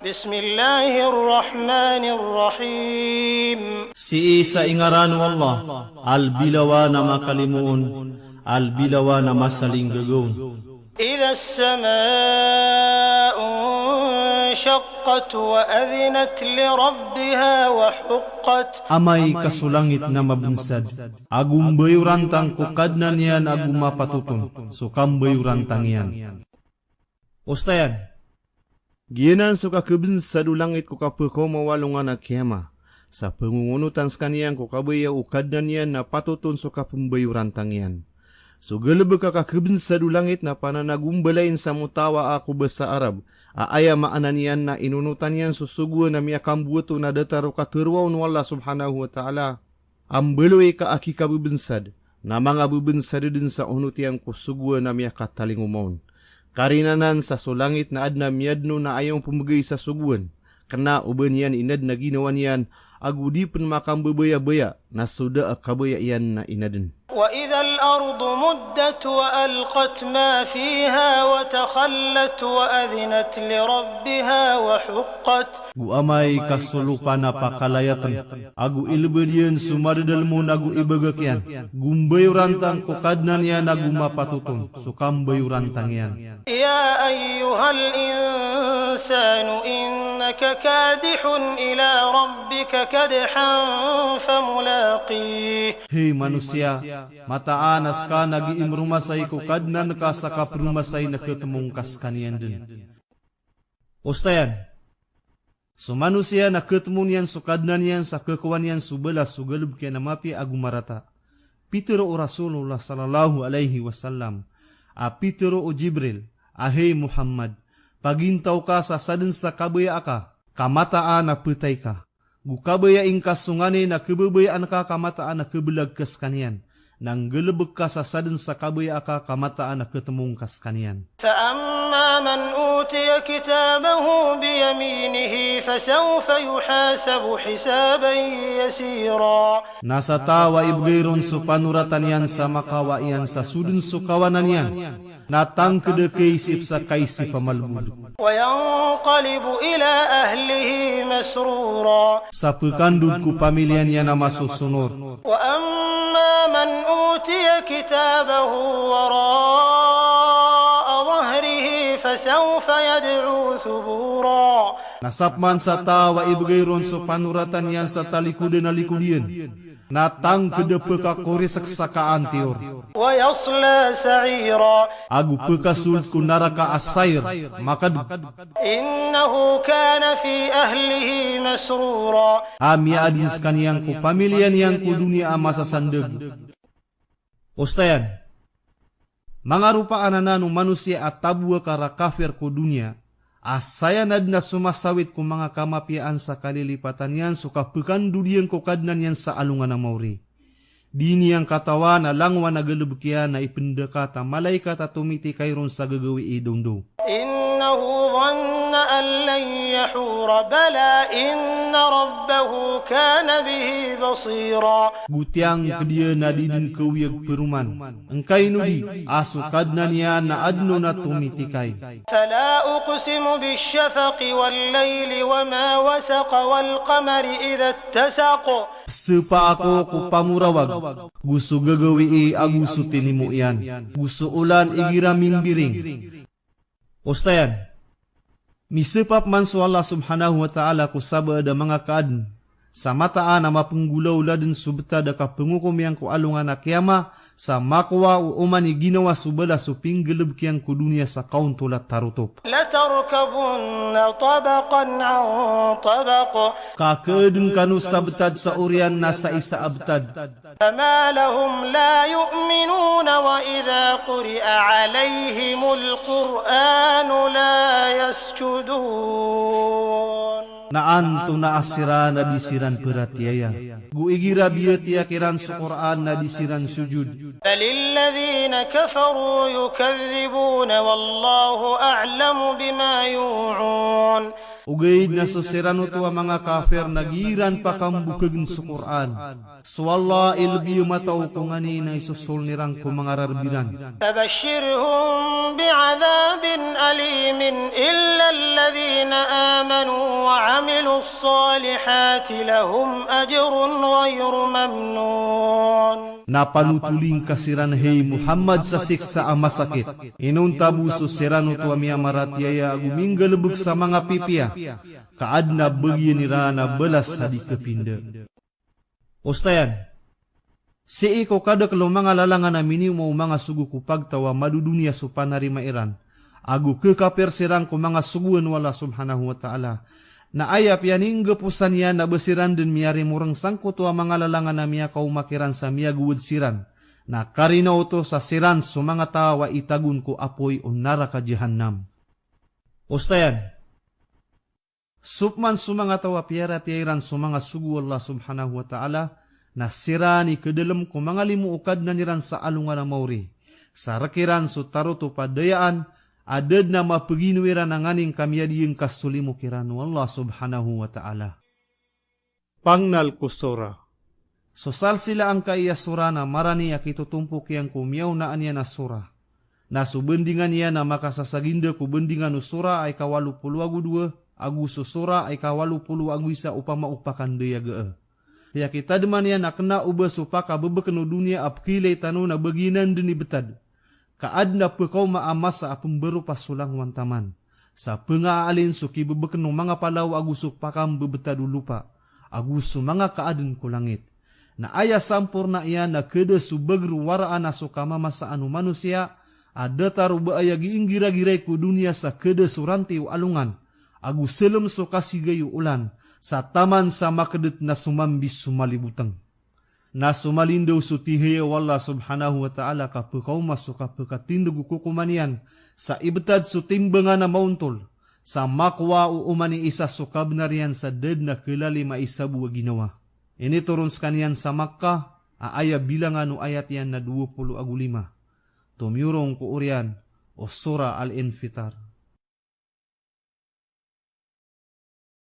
Bismillahirrahmanirrahim. Si sa ingaran Allah, al-bilawa na makalimuon, al-bilawa na masaling gagawin. إذا السماء انشقت وأذنت لربها وحقت. Amay kasulangit na mabinsad, agum bayurantang kukadnan yan agum mapatutun, sukam bayurantang yan. Ustayan, giyanan suka kebinsad ulangit kukapako mawalungan na kiyama, sa pengungunutan sekanian kukabaya ukadnan yan na patutun suka pembayurantang yan. So galabag ka kebinsad ulangit na pananagumbalain sa mutawa ako basa Arab, aaya maanan yan na inunutan yan susugwa na miyakam buto na dataro katurwaw ng Allah subhanahu wa ta'ala. Ambeloy ka aki kabibinsad, na mga bibinsad din sa unut yang kusugwa na miyakatalingumon. Karinanan sa sulangit na adna miyadno na ayong pumagay sa sugwan, kena uban yan inad na ginawan yan, agudi pen makam bebaya-baya, na suda akabaya yan na inadin. وإذا الأرض مدت وألقت ما فيها وتخلت وأذنت لربها وحقت. Gu amay kasulupan na pakalayatan, agu ilbedian sumadadalmo nagu ibagakyan, gumbayurantang kukadnan yan nagu mapatutun, sukambayurantang yan. يا أيها الإنسان إنك كادح إلى ربك كدحا فملاقيه. Hei manusia, mataanas ka nagiimrumasay kukadnan ka sa kaprumasay na ketemungkas kanian din. Ustayan, so manusia na ketemu niyan sukadnan yan sa kekuan yan subelas sugalub kaya namapi agumarata. Pitero o Rasulullah sallallahu alaihi wasallam, a pitero o Jibril, ahey Muhammad, pagintaw ka sa sadin sa kabaya ka, kamataan na putay ka. Gukabaya ingkas sungani na kebabayaan ka kamataan na kebelag kas kanian. Nang gelebek ka sa sadin sa kabaya ka kamataan na ketemung kas kanian. فأما من أوتي كتابه بيمينه فسوف يحاسب حسابا يسيرا. Nasa tawa ibgayron su panuratan yan sa makawa yan sa sudin su kawanan yan. Natang kedekaisip sa kaisi pamalbud. وينقلب إلى أهله مسرورا. Sa pekandud ku pamilyan yan na masusunod. وأما من أوتي كتابه وراء ظهره فسوف يدعو ثبورا. Nasapman sa tawa ibgayron su panuratan yan sa talikudan na likudian. Natang kedepe ka korisak sakaan tior. ويصلى سعيرا. Agu pekasul ku naraka asair makad. إنه كان في أهله مسرورا. Ami adis kaniyang ku pamilyan yang ku dunia masa sandeg. Ustayan, mga rupa anananu manusia at tabua kara kafir ku dunia, asaya nadna sumasawit ku mga kamapiaan sa kalilipatan yan suka pekandudian ko kadnan yan sa alungan na mauri. Dini yang katawa na langwa na galubkian na ipendekata malaikat at tumiti kayron sa gagawi idungdo. إنه ظن أن لن يحور بلى إن ربه كان به بصيرا. Gutiang kedia na didin kawiyag peruman. Engkay nudi asu kadnan yan na adno na tumiti kay. فلا أقسم بالشفق والليل وما وسق والقمر إذا اتسق. Sepa ako ku pamurawag, gusto gagawi agusto tinimu yan, gusto ulan igira mimbiring. Ustayan, misepap man su Allah subhanahu wa ta'ala ku sabada mga kaadn, sa mataan na mapenggulaw ladin subta da ka pengukum yang ku alungan na kiyama, sa makwa u umani ginawa subala su pinggeleb kiyang ku dunia sa kaun tulat tarutup. لتركبن طبقا عن طبق. Kakedeng kanu sabtad sa urian na sa isa abtad. فما لهم لا يؤمنون وإذا قرئ عليهم القرآن لا يسجدون. Naan tu na asira na disiran peratiaya. Guigira biya kiran sa Quran na disiran sujud. بل الذين كفروا يكذبون والله أعلم بما يوعون. Ugay na susirano to ang mga kafir nagiran pa kambukagin sa Quran. So Allah ilbiyo mataw kung ani na isusul nirang kung mga rarbiran. فبشرهم بعذاب أليم إلا الذين آمنوا وعملوا الصالحات لهم أجر غير ممنون. Napanutuling kasiran hey Muhammad sa siksa ang masakit. Inuntabu susirano to amia maratiaya aguminggalubog sa mga pipia. Kaad na bagyan nira na balas sa di kapinda. Ustayan, si iko kada kalau mga lalangan na minimo mga sugu ko pagtawa madudunia su panari mairan. Agu kekapir sirang ko mga suguan wala subhanahu wa ta'ala. Na ayap yaning gapusan yan na besiran din miyari murang sangko to ang mga lalangan na miya kaumakiran sa miya guwad siran. Na karinaw to sa siran su mga tawa itagun ko apoy o naraka jahannam. Ustayan, supman su mga tawa piyara tiyaran su mga sugu Allah subhanahu wa ta'ala na sirani kedalam ko mga limuukad na niran sa alungan na mauri. Sa rakiran su taruto padayaan, adad na mapaginwira ng aning kamyadiyang kasulimu kirano Allah subhanahu wa ta'ala. Pangnal kusura. Sosal sila ang kaya sura na marani akitutumpok yang kumiyaw na anya na sura. Na subendingan niya na makasasaginda kubendingan usura ay kawalupulu agu dua, agu susura ay kawalupulu agu isa upama upakan daya gaa. Kaya kita deman yan na kena ubah supaka bebekenu dunia apkilay tanu na baginan dini betad. Kaad na pekaw maamas sa apong berupa sulang wantaman. Sa pengaalin suki bebekenu mga palaw agu supakam bebetadu lupa. Agu su mga kaaden ko langit. Na aya sampurna iya na keda subagru waraan na sukama masa anu manusia. Ada taruba aya giinggira-giray ku dunia sa keda suranti u alungan. Agu selem sukasigayu ulan. Sa taman sa makadet na sumambis sumalibutang. Na sumalindaw sutihiya wala subhanahu wa ta'ala kapakaw masuk kapakatindugu kukumanian sa ibetad sutimbangan na mauntol sa makwa o umani isa sukab na riyan sa ded na kilali maisabu ginawa. Ini turun skanian sa Makkah aaya bilangan o ayat yan na 25. Tumyurong ko urian o Surah Al-Infitar.